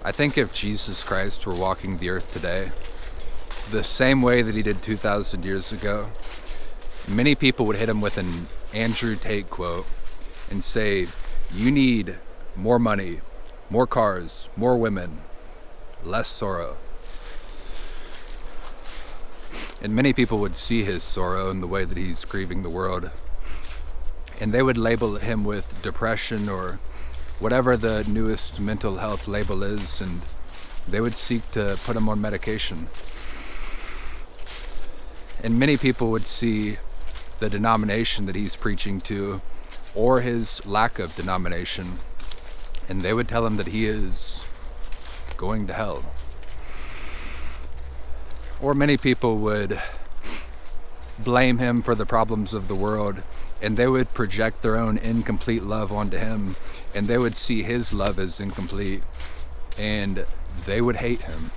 I think if Jesus Christ were walking the earth today, the same way that he did 2,000 years ago, many people would hit him with an Andrew Tate quote and say, "You need more money, more cars, more women, less sorrow." And many people would see his sorrow in the way that he's grieving the world, and they would label him with depression or whatever the newest mental health label is, and they would seek to put him on medication. And many people would see the denomination that he's preaching to, or his lack of denomination, and they would tell him that he is going to hell. Or many people would blame him for the problems of the world, and they would project their own incomplete love onto him, and they would see his love as incomplete, and they would hate him.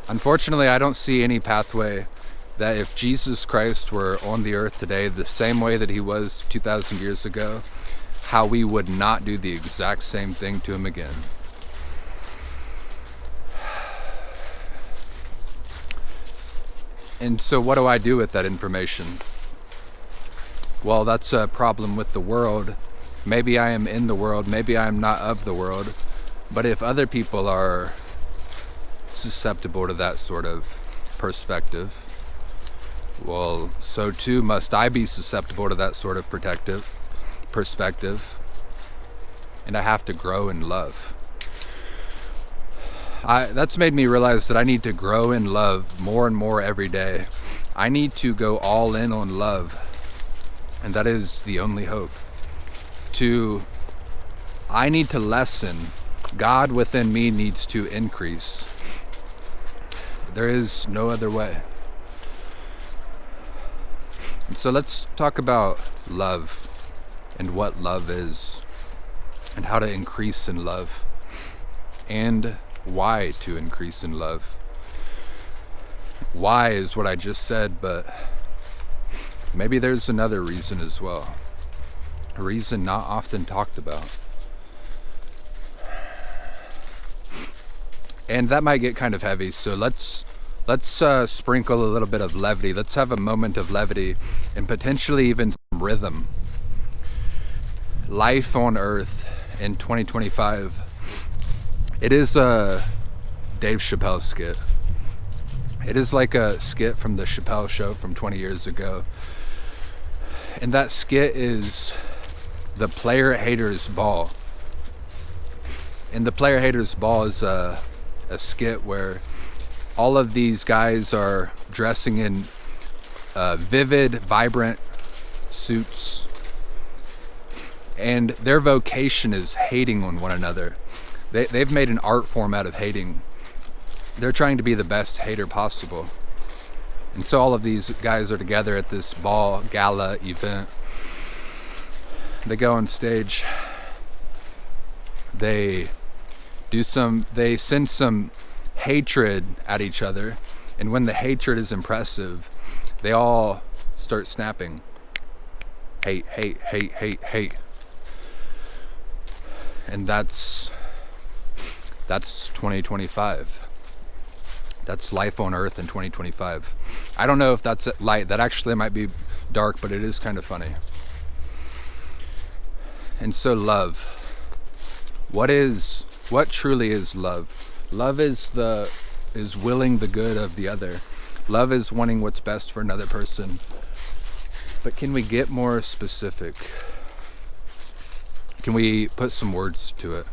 Unfortunately, I don't see any pathway that if Jesus Christ were on the earth today the same way that he was 2,000 years ago, how we would not do the exact same thing to him again. And so what do I do with that information? Well, that's a problem with the world. Maybe I am in the world, maybe I am not of the world, but if other people are susceptible to that sort of perspective, well, so too must I be susceptible to that sort of perspective, and I have to grow in love. That's made me realize that I need to grow in love more and more every day. I need to go all in on love, and that is the only hope. I need to lessen. God within me needs to increase. There is no other way. And so let's talk about love and what love is and how to increase in love and why to increase in love. Why is what I just said, but maybe there's another reason as well. A reason not often talked about. And that might get kind of heavy, so let's sprinkle a little bit of levity. Let's have a moment of levity and potentially even some rhythm. Life on earth in 2025. It is a Dave Chappelle skit. It is like a skit from the Chappelle Show from 20 years ago. And that skit is the Player Haters Ball. And the Player Haters Ball is a skit where all of these guys are dressing in vivid, vibrant suits. And their vocation is hating on one another. They've made an art form out of hating. They're trying to be the best hater possible. And so all of these guys are together at this ball gala event. They go on stage. They send some hatred at each other. And when the hatred is impressive, they all start snapping. Hate, hate, hate, hate, hate. And that's 2025. That's life on earth in 2025. I don't know if that's light. That actually might be dark, but it is kind of funny. And so love. What truly is love? Love is willing the good of the other. Love is wanting what's best for another person. But can we get more specific? Can we put some words to it?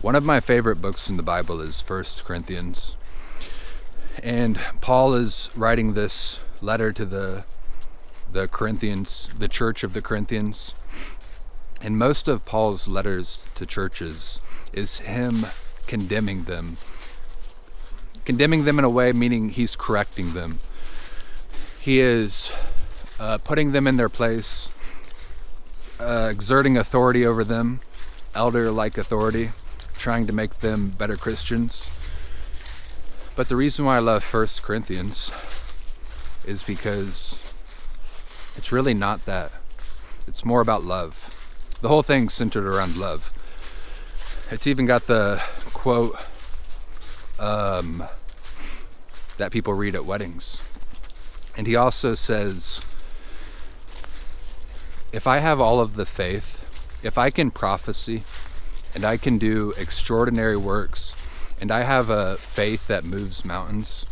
One of my favorite books in the Bible is 1 Corinthians. And Paul is writing this letter to the Corinthians, the church of the Corinthians. And most of Paul's letters to churches is him condemning them. Condemning them in a way, meaning he's correcting them. He is putting them in their place, exerting authority over them, elder-like authority, trying to make them better Christians. But the reason why I love 1 Corinthians is because it's really not that. It's more about love. The whole thing's centered around love. It's even got the quote that people read at weddings. And he also says, if I have all of the faith, if I can prophesy and I can do extraordinary works and I have a faith that moves mountains,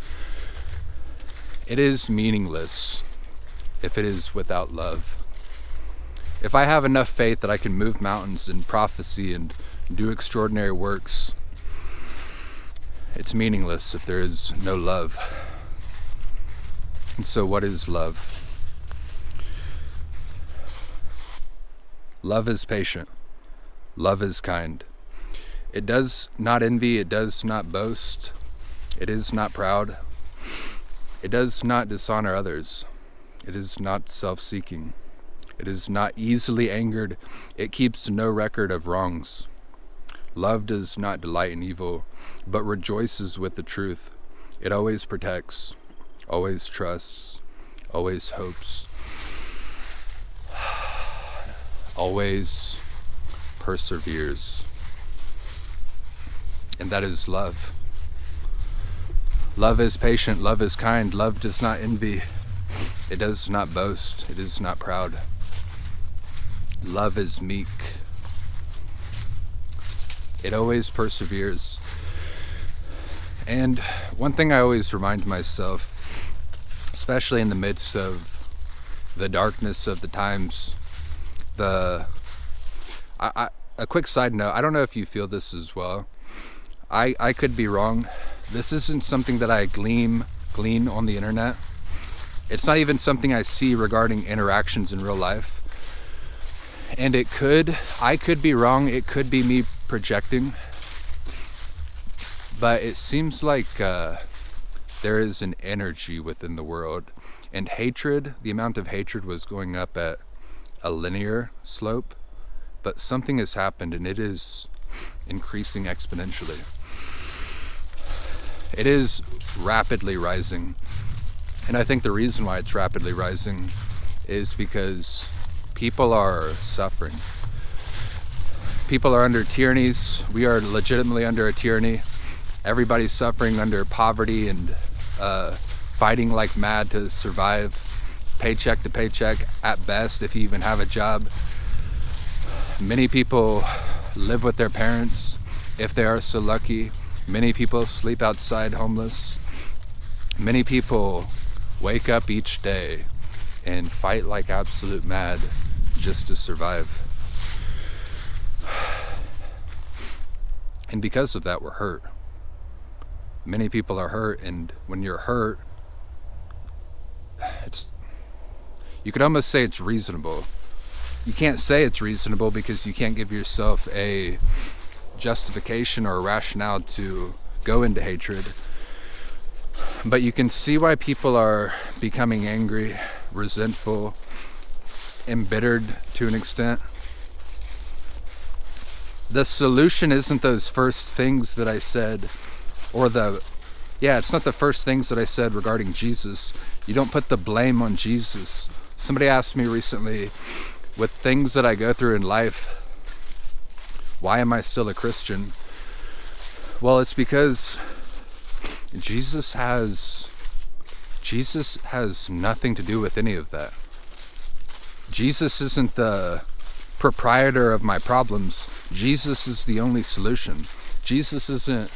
it is meaningless if it is without love. If I have enough faith that I can move mountains and prophecy and do extraordinary works, it's meaningless if there is no love. And so what is love? Love is patient. Love is kind. It does not envy. It does not boast. It is not proud. It does not dishonor others. It is not self-seeking. It is not easily angered. It keeps no record of wrongs. Love does not delight in evil, but rejoices with the truth. It always protects, always trusts, always hopes, always perseveres. And that is love. Love is patient. Love is kind. Love does not envy. It does not boast. It is not proud. Love is meek. It always perseveres. And one thing I always remind myself, especially in the midst of the darkness of the times, a quick side note, I don't know if you feel this as well. I could be wrong. This isn't something that I glean on the internet. It's not even something I see regarding interactions in real life. And I could be wrong. It could be me projecting. But it seems like there is an energy within the world. And hatred, the amount of hatred was going up at a linear slope. But something has happened and it is increasing exponentially. It is rapidly rising. And I think the reason why it's rapidly rising is because people are suffering. People are under tyrannies. We are legitimately under a tyranny. Everybody's suffering under poverty and fighting like mad to survive, paycheck to paycheck at best, if you even have a job. Many people live with their parents, if they are so lucky. Many people sleep outside homeless. Many people wake up each day and fight like absolute mad just to survive. And because of that, we're hurt. Many people are hurt, and when you're hurt, you could almost say it's reasonable. You can't say it's reasonable because you can't give yourself a justification or a rationale to go into hatred. But you can see why people are becoming angry, resentful, embittered to an extent. The solution isn't those first things that I said, it's not the first things that I said regarding Jesus. You don't put the blame on Jesus. Somebody asked me recently, with things that I go through in life, why am I still a Christian? Well, it's because Jesus has nothing to do with any of that. Jesus isn't the proprietor of my problems. Jesus is the only solution. Jesus isn't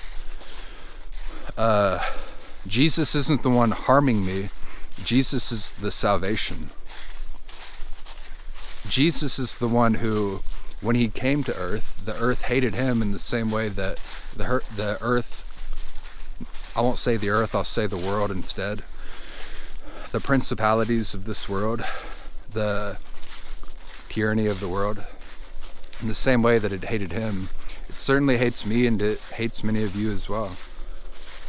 the one harming me. Jesus is the salvation. Jesus is the one who, when he came to earth, the earth hated him in the same way that the earth, I won't say the earth, I'll say the world instead. The principalities of this world, the tyranny of the world, in the same way that it hated him, it certainly hates me, and it hates many of you as well.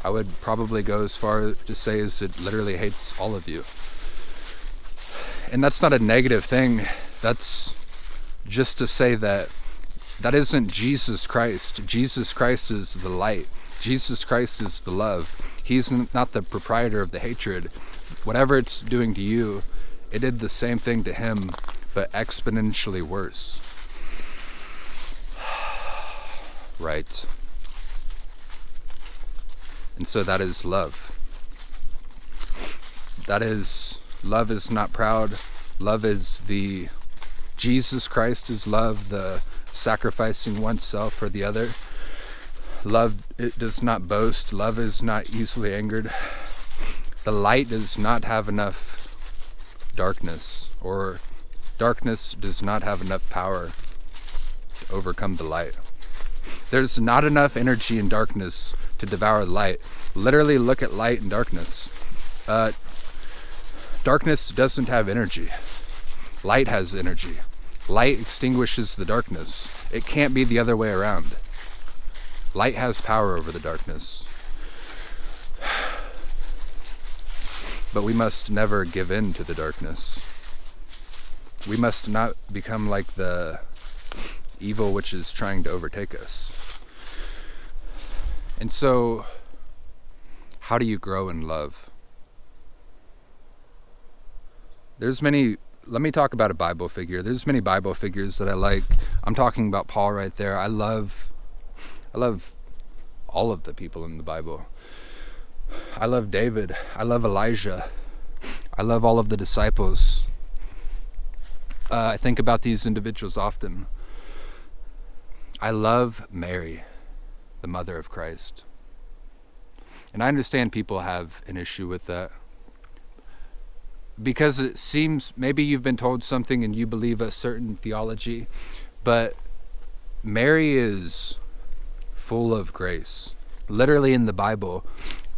I would probably go as far to say as it literally hates all of you. And that's not a negative thing. That's just to say that isn't Jesus Christ. Jesus Christ is the light. Jesus Christ is the love. He's not the proprietor of the hatred. Whatever it's doing to you, it did the same thing to him, but exponentially worse. right? And so that is love. Love is not proud. Love is Jesus Christ is love, the sacrificing oneself for the other. Love, it does not boast. Love is not easily angered. The light does not have enough darkness, or darkness does not have enough power to overcome the light. There's not enough energy in darkness to devour light. Literally look at light and darkness. Darkness doesn't have energy. Light has energy. Light extinguishes the darkness. It can't be the other way around. Light has power over the darkness. But we must never give in to the darkness. We must not become like the evil which is trying to overtake us. And so, how do you grow in love? Let me talk about a Bible figure. There's many Bible figures that I like. I'm talking about Paul right there. I love all of the people in the Bible. I love David. I love Elijah. I love all of the disciples. I think about these individuals often. I love Mary, the mother of Christ. And I understand people have an issue with that, because it seems maybe you've been told something and you believe a certain theology, but Mary is full of grace. Literally in the Bible,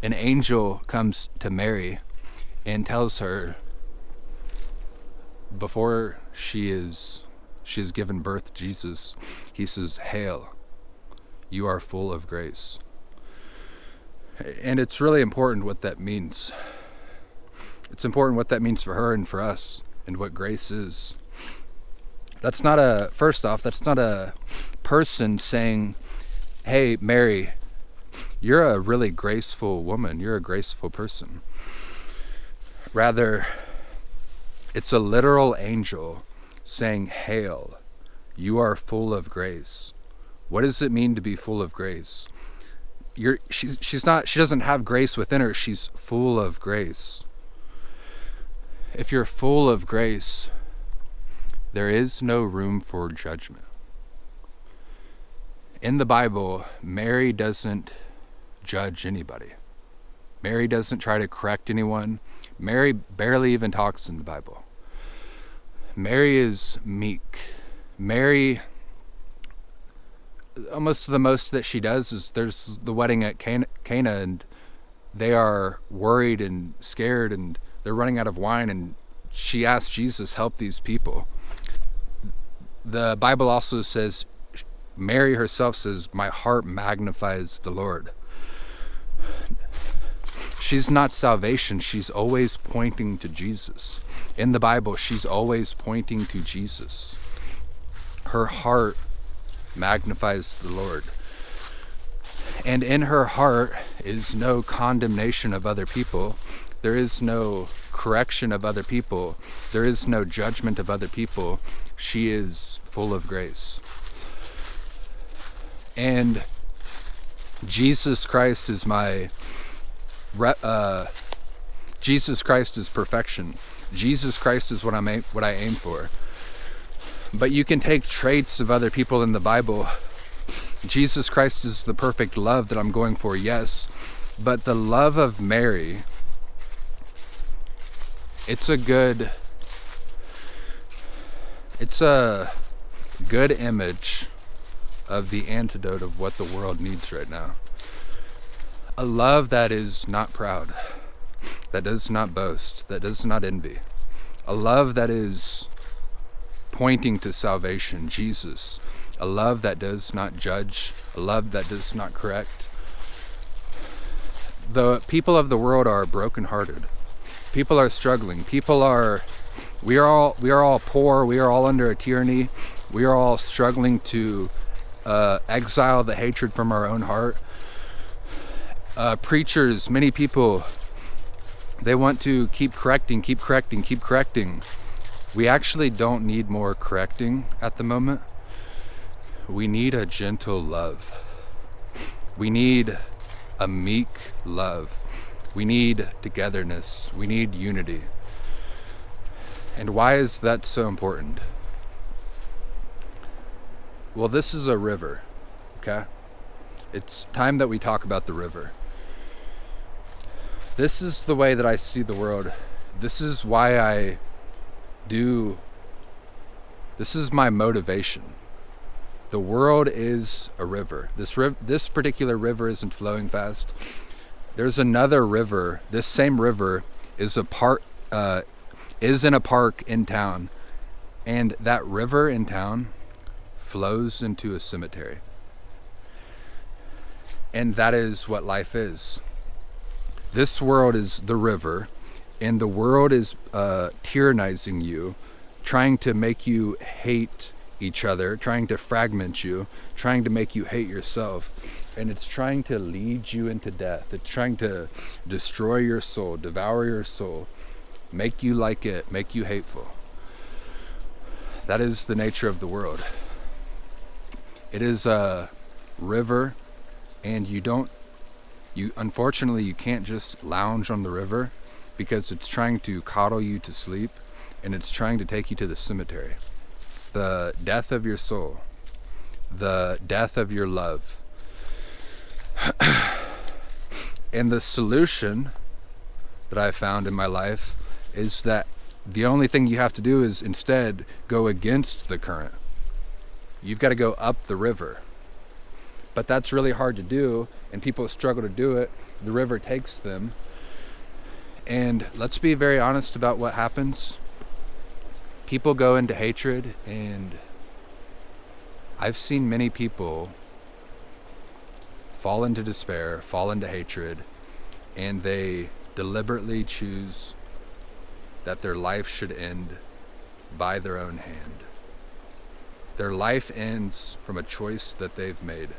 an angel comes to Mary and tells her, before she has given birth to Jesus, he says, "Hail, you are full of grace." And it's really important what that means. It's important what that means for her and for us, and what grace is. That's not a person saying, "Hey, Mary, you're a really graceful woman. You're a graceful person." Rather, it's a literal angel saying, "Hail, you are full of grace." What does it mean to be full of grace? She doesn't have grace within her. She's full of grace. If you're full of grace, there is no room for judgment. In the Bible, Mary doesn't judge anybody. Mary doesn't try to correct anyone. Mary barely even talks in the Bible. Mary is meek. Mary, almost the most that she does is, there's the wedding at Cana, and they are worried and scared, and they're running out of wine, and she asks Jesus, "Help these people." The Bible also says, Mary herself says, "My heart magnifies the Lord." She's not salvation. She's always pointing to Jesus. In the Bible, she's always pointing to Jesus. Her heart magnifies the Lord. And in her heart is no condemnation of other people. There is no correction of other people. There is no judgment of other people. She is full of grace. And Jesus Christ is Jesus Christ is perfection. Jesus Christ is what I aim for. But you can take traits of other people in the Bible. Jesus Christ is the perfect love that I'm going for, yes. But the love of Mary, it's a good image of the antidote of what the world needs right now. A love that is not proud, that does not boast, that does not envy. A love that is pointing to salvation, Jesus. A love that does not judge, a love that does not correct. The people of the world are brokenhearted. People are struggling. We are all poor. We are all under a tyranny. We are all struggling to exile the hatred from our own heart. Preachers, many people, they want to keep correcting. We actually don't need more correcting at the moment. We need a gentle love. We need a meek love. We need togetherness. We need unity. And why is that so important? Well, this is a river, okay? It's time that we talk about the river. This is the way that I see the world. This is why I do. This is my motivation. The world is a river. This particular river isn't flowing fast. There's another river. This same river is in a park in town, and that river in town flows into a cemetery. And that is what life is. This world is the river, and the world is tyrannizing you, trying to make you hate each other, trying to fragment you, trying to make you hate yourself. And it's trying to lead you into death. It's trying to destroy your soul, devour your soul, make you like it, make you hateful. That is the nature of the world. It is a river, and unfortunately you can't just lounge on the river, because it's trying to coddle you to sleep, and it's trying to take you to the cemetery. The death of your soul, the death of your love. And the solution that I found in my life is that the only thing you have to do is instead go against the current. You've got to go up the river. But that's really hard to do, and people struggle to do it. The river takes them. And let's be very honest about what happens. People go into hatred, and I've seen many people fall into despair, fall into hatred, and they deliberately choose that their life should end by their own hand. Their life ends from a choice that they've made.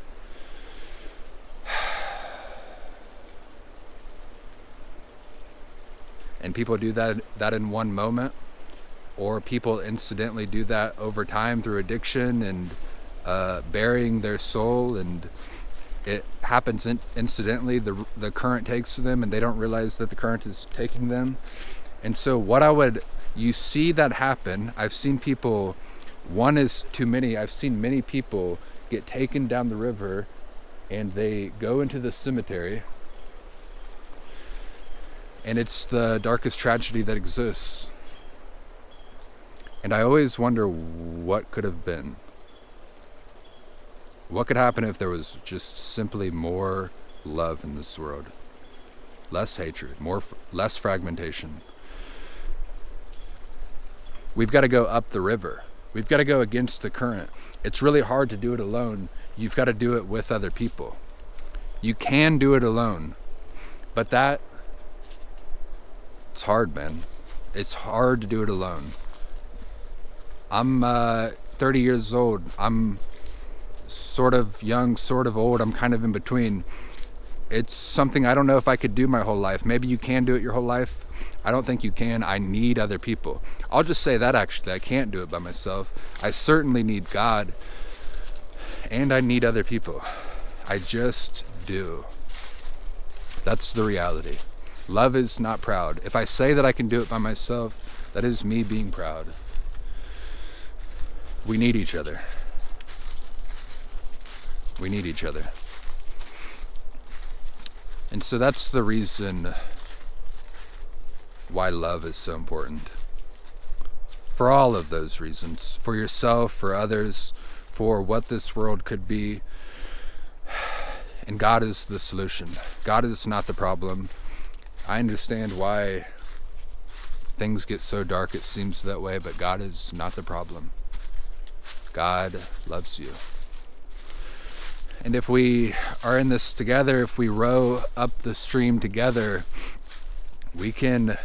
And people do that in one moment, or people incidentally do that over time through addiction and burying their soul, and it happens incidentally. The current takes them, and they don't realize that the current is taking them. And so you see that happen. I've seen people, one is too many. I've seen many people get taken down the river, and they go into the cemetery. And it's the darkest tragedy that exists. And I always wonder what could have been. What could happen if there was just simply more love in this world? Less hatred, less fragmentation. We've got to go up the river. We've got to go against the current. It's really hard to do it alone. You've got to do it with other people. You can do it alone, but it's hard, man. It's hard to do it alone. I'm 30 years old. I'm sort of young, sort of old. I'm kind of in between. It's something I don't know if I could do my whole life. Maybe you can do it your whole life. I don't think you can. I need other people. I'll just say that actually. I can't do it by myself. I certainly need God, and I need other people. I just do. That's the reality. Love is not proud. If I say that I can do it by myself, that is me being proud. We need each other. We need each other. And so that's the reason why love is so important. For all of those reasons. For yourself, for others, for what this world could be. And God is the solution. God is not the problem. I understand why things get so dark, it seems that way, but God is not the problem. God loves you. And if we are in this together, if we row up the stream together, we can,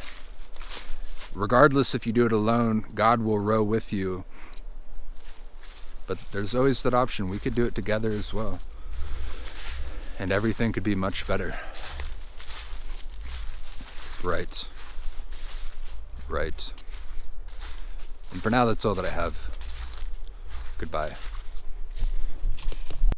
regardless if you do it alone, God will row with you. But there's always that option. We could do it together as well. And everything could be much better. Right. And for now, that's all that I have. Goodbye.